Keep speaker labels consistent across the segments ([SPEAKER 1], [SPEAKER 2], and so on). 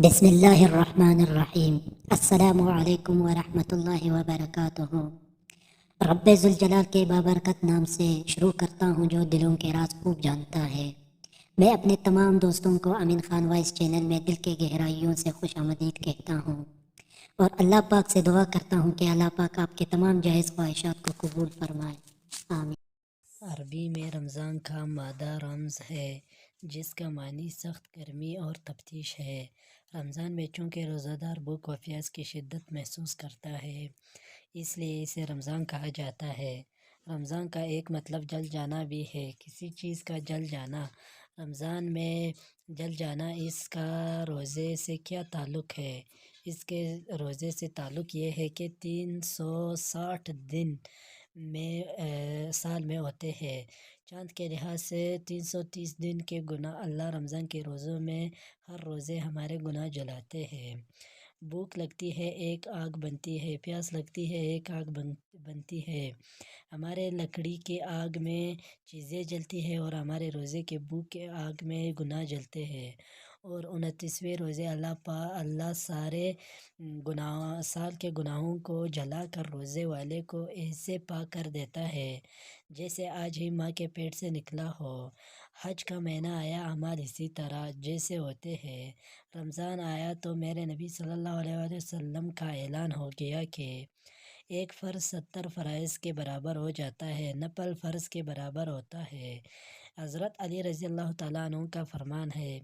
[SPEAKER 1] بسم اللہ الرحمن الرحیم۔ السلام علیکم ورحمۃ اللہ وبرکاتہ۔ رب ذوالجلال کے بابرکت نام سے شروع کرتا ہوں جو دلوں کے راز خوب جانتا ہے۔ میں اپنے تمام دوستوں کو امین خان وائس چینل میں دل کے گہرائیوں سے خوش آمدید کہتا ہوں اور اللہ پاک سے دعا کرتا ہوں کہ اللہ پاک آپ کے تمام جائز خواہشات کو قبول فرمائے، آمین۔
[SPEAKER 2] عربی میں رمضان کا مادہ رمز ہے جس کا معنی سخت گرمی اور تفتیش ہے۔ رمضان میں چونکہ روزہ دار بھوک و پیاس کی شدت محسوس کرتا ہے اس لیے اسے رمضان کہا جاتا ہے۔ رمضان کا ایک مطلب جل جانا بھی ہے، کسی چیز کا جل جانا۔ رمضان میں جل جانا، اس کا روزے سے کیا تعلق ہے؟ اس کے روزے سے تعلق یہ ہے کہ 360 دن سال میں ہوتے ہیں۔ چاند کے لحاظ سے 330 دن کے گناہ اللہ رمضان کے روزوں میں ہر روزے ہمارے گناہ جلاتے ہیں۔ بھوک لگتی ہے ایک آگ بنتی ہے، پیاس لگتی ہے ایک آگ بنتی ہے۔ ہمارے لکڑی کی آگ میں چیزیں جلتی ہے اور ہمارے روزے کے بھوک کے آگ میں گناہ جلتے ہیں، اور 29ویں روزے اللہ سارے سال کے گناہوں کو جلا کر روزے والے کو ایسے پاک کر دیتا ہے جیسے آج ہی ماں کے پیٹ سے نکلا ہو۔ حج کا مہینہ آیا، اعمال اسی طرح جیسے ہوتے ہیں۔ رمضان آیا تو میرے نبی صلی اللہ علیہ وآلہ وسلم کا اعلان ہو گیا کہ ایک فرض 70 فرائض کے برابر ہو جاتا ہے، نفل فرض کے برابر ہوتا ہے۔ حضرت علی رضی اللہ تعالیٰ عنہ کا فرمان ہے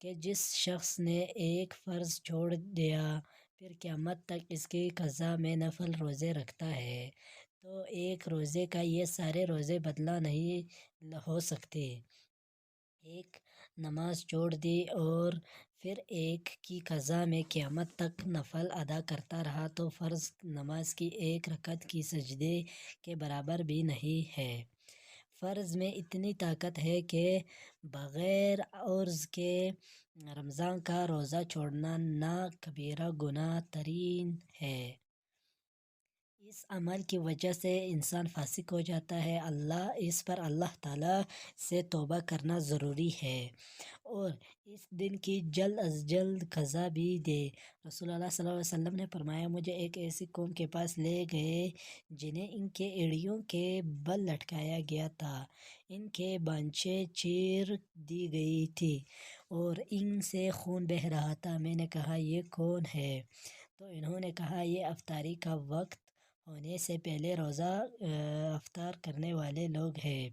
[SPEAKER 2] کہ جس شخص نے ایک فرض چھوڑ دیا پھر قیامت تک اس کی قضا میں نفل روزے رکھتا ہے تو ایک روزے کا یہ سارے روزے بدلہ نہیں ہو سکتے۔ ایک نماز چھوڑ دی اور پھر ایک کی قضا میں قیامت تک نفل ادا کرتا رہا تو فرض نماز کی ایک رکعت کی سجدے کے برابر بھی نہیں ہے۔ فرض میں اتنی طاقت ہے کہ بغیر عذر کے رمضان کا روزہ چھوڑنا نا کبیرہ گناہ ترین ہے۔ اس عمل کی وجہ سے انسان فاسق ہو جاتا ہے۔ اس پر اللہ تعالیٰ سے توبہ کرنا ضروری ہے اور اس دن کی جلد از جلد قضا بھی دے۔ رسول اللہ صلی اللہ علیہ وسلم نے فرمایا، مجھے ایک ایسی قوم کے پاس لے گئے جنہیں ان کے ایڑیوں کے بل لٹکایا گیا تھا، ان کے بانجھیں چیر دی گئی تھی اور ان سے خون بہہ رہا تھا۔ میں نے کہا، یہ کون ہے؟ تو انہوں نے کہا، یہ افطاری کا وقت ہونے سے پہلے روزہ افطار کرنے والے لوگ ہیں۔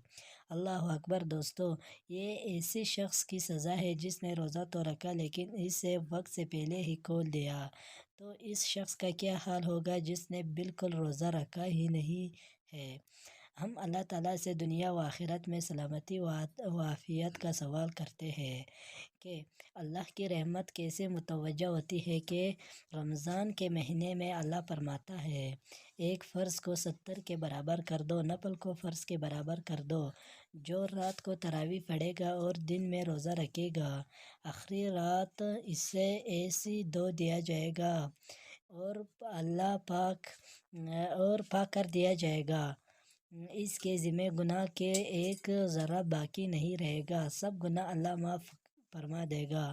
[SPEAKER 2] اللہ اکبر۔ دوستو، یہ ایسے شخص کی سزا ہے جس نے روزہ تو رکھا لیکن اسے وقت سے پہلے ہی کھول دیا، تو اس شخص کا کیا حال ہوگا جس نے بالکل روزہ رکھا ہی نہیں ہے۔ ہم اللہ تعالیٰ سے دنیا و آخرت میں سلامتی و عافیت کا سوال کرتے ہیں کہ اللہ کی رحمت کیسے متوجہ ہوتی ہے کہ رمضان کے مہینے میں اللہ فرماتا ہے، ایک فرض کو 70 کے برابر کر دو، نفل کو فرض کے برابر کر دو۔ جو رات کو تراویح پڑھے گا اور دن میں روزہ رکھے گا، آخری رات اسے ایسی دو دیا جائے گا اور اللہ پاک کر دیا جائے گا، اس کے ذمہ گناہ کے ایک ذرہ باقی نہیں رہے گا، سب گناہ اللہ معاف فرما دے گا۔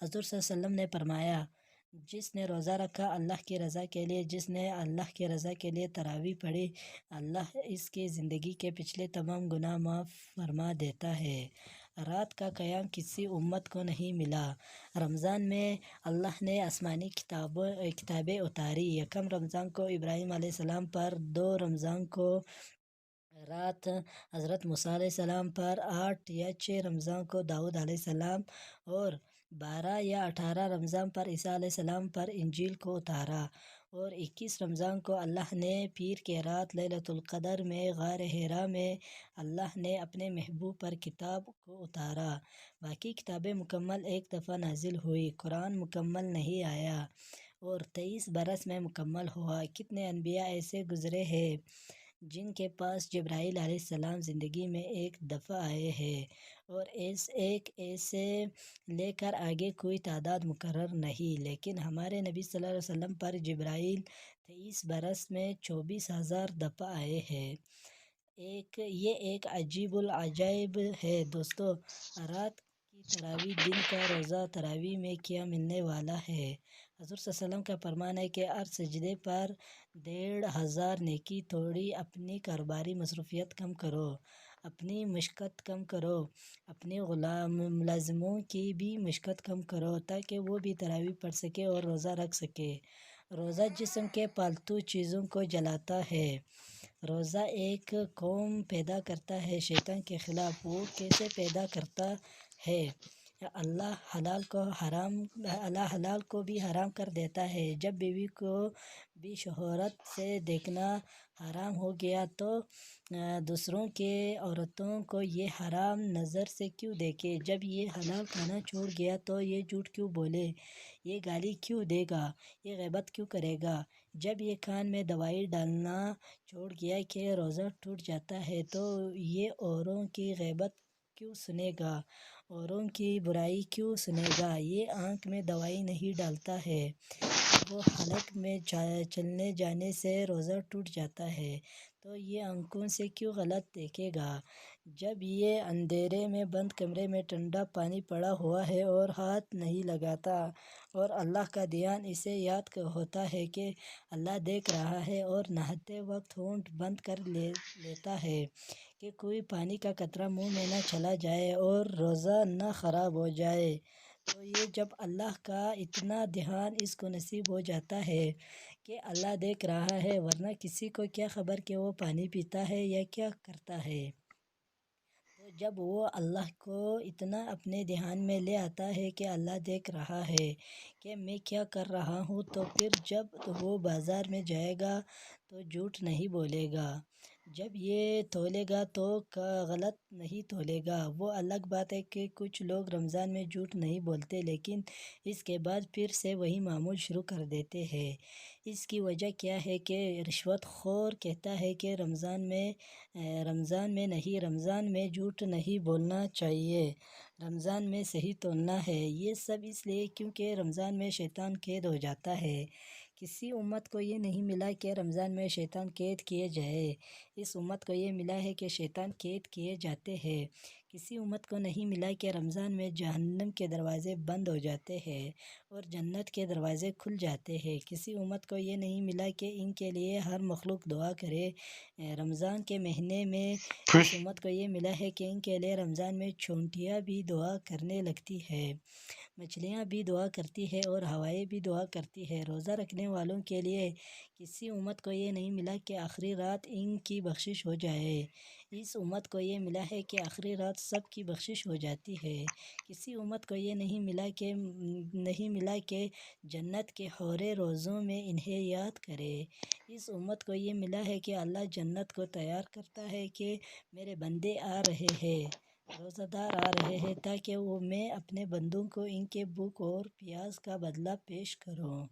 [SPEAKER 2] حضور صلی اللہ علیہ وسلم نے فرمایا، جس نے روزہ رکھا اللہ کی رضا کے لیے، جس نے اللہ کی رضا کے لیے تراویح پڑھی، اللہ اس کی زندگی کے پچھلے تمام گناہ معاف فرما دیتا ہے۔ رات کا قیام کسی امت کو نہیں ملا۔ رمضان میں اللہ نے آسمانی کتابیں اتاری۔ یکم رمضان کو ابراہیم علیہ السلام پر، 2 رمضان کو رات حضرت موسیٰ علیہ السلام پر، 8 یا 6 رمضان کو داؤد علیہ السلام اور 12 یا 18 رمضان پر عیسیٰ علیہ السلام پر انجیل کو اتارا، اور 21 رمضان کو اللہ نے پیر کے رات لیلۃ القدر میں غار حرا میں اللہ نے اپنے محبوب پر کتاب کو اتارا۔ باقی کتابیں مکمل ایک دفعہ نازل ہوئی، قرآن مکمل نہیں آیا اور 23 برس میں مکمل ہوا۔ کتنے انبیاء ایسے گزرے ہیں جن کے پاس جبرائیل علیہ السلام زندگی میں ایک دفعہ آئے ہیں، اور ایسے لے کر آگے کوئی تعداد مقرر نہیں، لیکن ہمارے نبی صلی اللہ علیہ وسلم پر جبرائیل 23 برس میں 24,000 دفعہ آئے ہیں۔ یہ ایک عجیب العجائب ہے۔ دوستو، رات کہ تراویح دن کا روزہ تراویح میں کیا ملنے والا ہے۔ حضور صلی اللہ علیہ وسلم کا فرمان ہے کہ ہر سجدے پر 1500 نیکی، تھوڑی اپنی کاروباری مصروفیت کم کرو، اپنی مشقت کم کرو، اپنے ملازموں کی بھی مشقت کم کرو تاکہ وہ بھی تراویح پڑھ سکے اور روزہ رکھ سکے۔ روزہ جسم کے پالتو چیزوں کو جلاتا ہے۔ روزہ ایک قوم پیدا کرتا ہے شیطان کے خلاف۔ وہ کیسے پیدا کرتا ہے؟ اللہ حلال کو بھی حرام کر دیتا ہے۔ جب بیوی کو بھی شوہرت سے دیکھنا حرام ہو گیا تو دوسروں کے عورتوں کو یہ حرام نظر سے کیوں دیکھے؟ جب یہ حلال کھانا چھوڑ گیا تو یہ جھوٹ کیوں بولے؟ یہ گالی کیوں دے گا؟ یہ غیبت کیوں کرے گا؟ جب یہ کان میں دوائی ڈالنا چھوڑ گیا کہ روزہ ٹوٹ جاتا ہے تو یہ اوروں کی غیبت کیوں سنے گا؟ اوروں کی برائی کیوں سنے گا؟ یہ آنکھ میں دوائی نہیں ڈالتا ہے جب وہ حلق میں چلنے جانے سے روزہ ٹوٹ جاتا ہے تو یہ آنکھوں سے کیوں غلط دیکھے گا؟ جب یہ اندھیرے میں بند کمرے میں ٹھنڈا پانی پڑا ہوا ہے اور ہاتھ نہیں لگاتا اور اللہ کا دھیان اسے یاد ہوتا ہے کہ اللہ دیکھ رہا ہے اور نہاتے وقت ہونٹ بند کر لیتا ہے کہ کوئی پانی کا قطرہ منہ میں نہ چلا جائے اور روزہ نہ خراب ہو جائے، تو یہ جب اللہ کا اتنا دھیان اس کو نصیب ہو جاتا ہے کہ اللہ دیکھ رہا ہے، ورنہ کسی کو کیا خبر کہ وہ پانی پیتا ہے یا کیا کرتا ہے۔ تو جب وہ اللہ کو اتنا اپنے دھیان میں لے آتا ہے کہ اللہ دیکھ رہا ہے کہ میں کیا کر رہا ہوں، تو پھر جب وہ بازار میں جائے گا تو جھوٹ نہیں بولے گا، جب یہ تولے گا تو غلط نہیں تولے گا۔ وہ الگ بات ہے کہ کچھ لوگ رمضان میں جھوٹ نہیں بولتے لیکن اس کے بعد پھر سے وہی معمول شروع کر دیتے ہیں۔ اس کی وجہ کیا ہے کہ رشوت خور کہتا ہے کہ رمضان میں نہیں، رمضان میں جھوٹ نہیں بولنا چاہیے، رمضان میں صحیح تولنا ہے۔ یہ سب اس لیے کیونکہ رمضان میں شیطان قید ہو جاتا ہے۔ کسی امت کو یہ نہیں ملا کہ رمضان میں شیطان قید کیے جائے، اس امت کو یہ ملا ہے کہ شیطان قید کیے جاتے ہیں۔ کسی امت کو نہیں ملا کہ رمضان میں جہنم کے دروازے بند ہو جاتے ہیں اور جنت کے دروازے کھل جاتے ہیں۔ کسی امت کو یہ نہیں ملا کہ ان کے لیے ہر مخلوق دعا کرے۔ رمضان کے مہینے میں اس امت کو یہ ملا ہے کہ ان کے لیے رمضان میں چونٹیاں بھی دعا کرنے لگتی ہے، مچھلیاں بھی دعا کرتی ہے اور ہوائیں بھی دعا کرتی ہے۔ روزہ رکھنے والوں کے لیے کسی امت کو یہ نہیں ملا کہ آخری رات ان کی بخشش ہو جائے، اس امت کو یہ ملا ہے کہ آخری رات سب کی بخشش ہو جاتی ہے۔ کسی امت کو یہ نہیں ملا کہ جنت کے حوریں روزوں میں انہیں یاد کرے، اس امت کو یہ ملا ہے کہ اللہ جنت کو تیار کرتا ہے کہ میرے بندے آ رہے ہیں، روزہ دار آ رہے ہیں تاکہ میں اپنے بندوں کو ان کے بھوک اور پیاس کا بدلہ پیش کروں۔